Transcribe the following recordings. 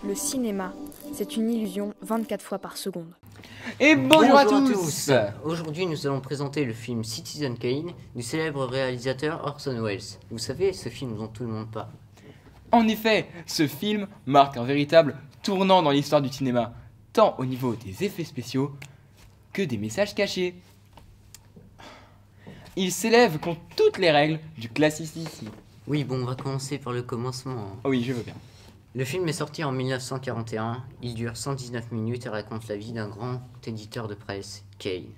Le cinéma, c'est une illusion 24 fois par seconde. Et bonjour à tous. Aujourd'hui, nous allons présenter le film Citizen Kane du célèbre réalisateur Orson Welles. Vous savez, ce film dont tout le monde parle. En effet, ce film marque un véritable tournant dans l'histoire du cinéma, tant au niveau des effets spéciaux que des messages cachés. Il s'élève contre toutes les règles du classicisme. Oui, bon, on va commencer par le commencement. Oh oui, je veux bien. Le film est sorti en 1941, il dure 119 minutes et raconte la vie d'un grand éditeur de presse, Kane.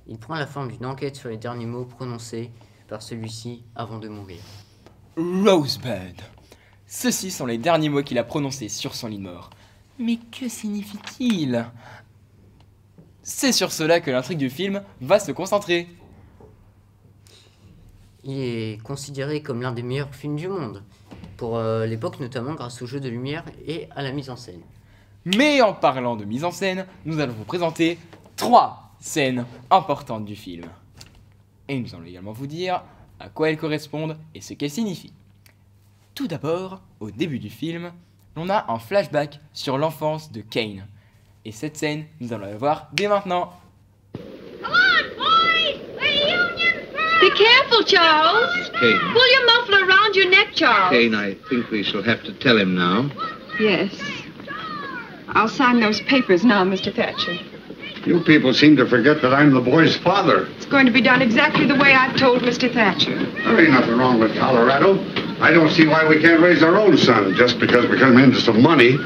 Il prend la forme d'une enquête sur les derniers mots prononcés par celui-ci avant de mourir. Rosebud. Ceux-ci sont les derniers mots qu'il a prononcés sur son lit de mort. Mais que signifie-t-il? C'est sur cela que l'intrigue du film va se concentrer. Il est considéré comme l'un des meilleurs films du monde, pour l'époque notamment grâce au jeu de lumière et à la mise en scène. Mais en parlant de mise en scène, nous allons vous présenter 3 scènes importantes du film. Et nous allons également vous dire à quoi elles correspondent et ce qu'elles signifient. Tout d'abord, au début du film, on a un flashback sur l'enfance de Kane. Et cette scène, nous allons la voir dès maintenant. Be careful, Charles. Kane. Pull your muffler around your neck, Charles. Kane, I think we shall have to tell him now. Yes. I'll sign those papers now, Mr. Thatcher. You people seem to forget that I'm the boy's father. It's going to be done exactly the way I've told Mr. Thatcher. There ain't nothing wrong with Colorado. I don't see why we can't raise our own son just because we come into some money.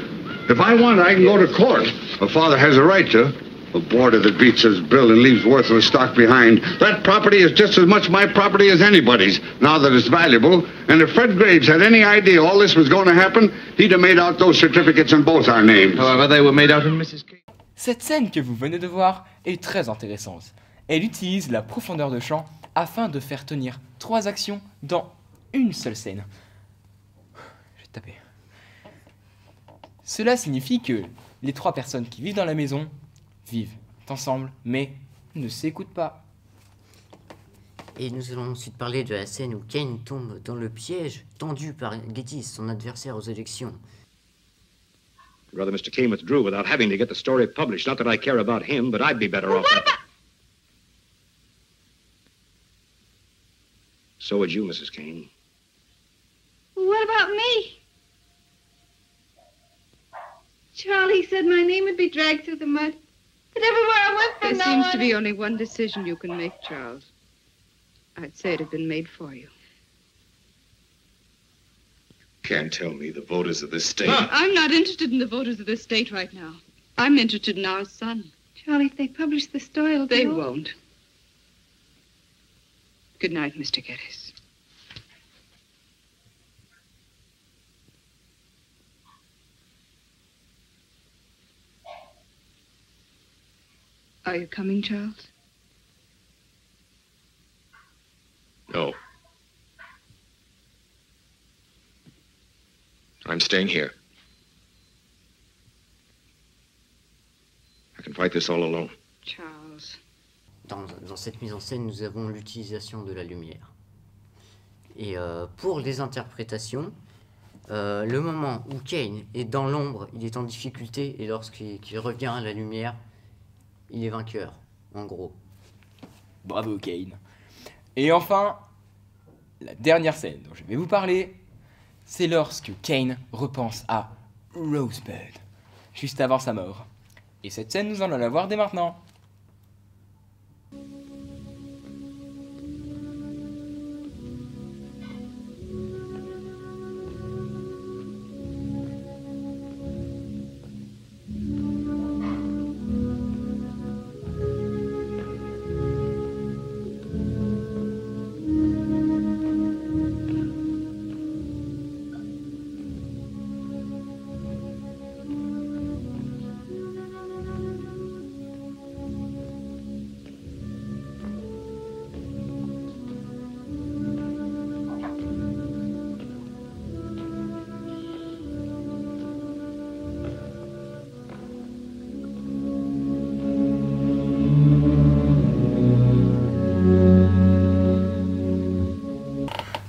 If I want, I can go to court. A father has a right to. A boarder that beats his bill and leaves worthless stock behind. That property is just as much my property as anybody's, now that it's valuable. And if Fred Graves had any idea all this was going to happen, he'd have made out those certificates in both our names. However, they were made out in Mrs. Kane. Cette scène que vous venez de voir est très intéressante. Elle utilise la profondeur de champ afin de faire tenir 3 actions dans une seule scène. Je vais taper. Cela signifie que les 3 personnes qui vivent dans la maison vivent ensemble, mais ne s'écoutent pas. Et nous allons ensuite parler de la scène où Kane tombe dans le piège tendu par Geddes, son adversaire aux élections. I'd rather Mr. Kane withdrew without having to get the story published. Not that I care about him, but I'd be better off. So would you, Mrs. Kane. What about me? Charlie said my name would be dragged through the mud. But everywhere I went from There seems to be only one decision you can make, Charles. I'd say it had been made for you. Can't tell me the voters of this state. I'm not interested in the voters of this state right now. I'm interested in our son. Charlie, if they publish the story, it'll They be all- won't. Good night, Mr. Geddes. Are you coming, Charles? No. I'm staying here. I can fight this all alone. Charles. Dans cette mise en scène, nous avons l'utilisation de la lumière. Et pour les interprétations, le moment où Kane est dans l'ombre, il est en difficulté, et lorsqu'il revient à la lumière, il est vainqueur, en gros. Bravo Kane. Et enfin, la dernière scène dont je vais vous parler, c'est lorsque Kane repense à Rosebud, juste avant sa mort. Et cette scène, nous allons la voir dès maintenant.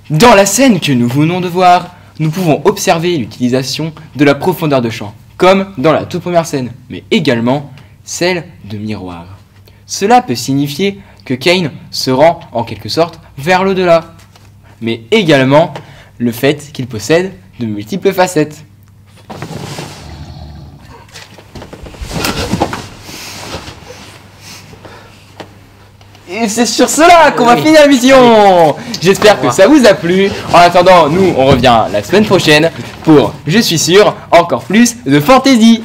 Dans la scène que nous venons de voir, nous pouvons observer l'utilisation de la profondeur de champ, comme dans la toute première scène, mais également celle de miroir. Cela peut signifier que Kane se rend en quelque sorte vers l'au-delà, mais également le fait qu'il possède de multiples facettes. Et c'est sur cela qu'on va finir la mission. J'espère que ça vous a plu. En attendant, nous on revient la semaine prochaine pour, je suis sûr, encore plus de fantaisie.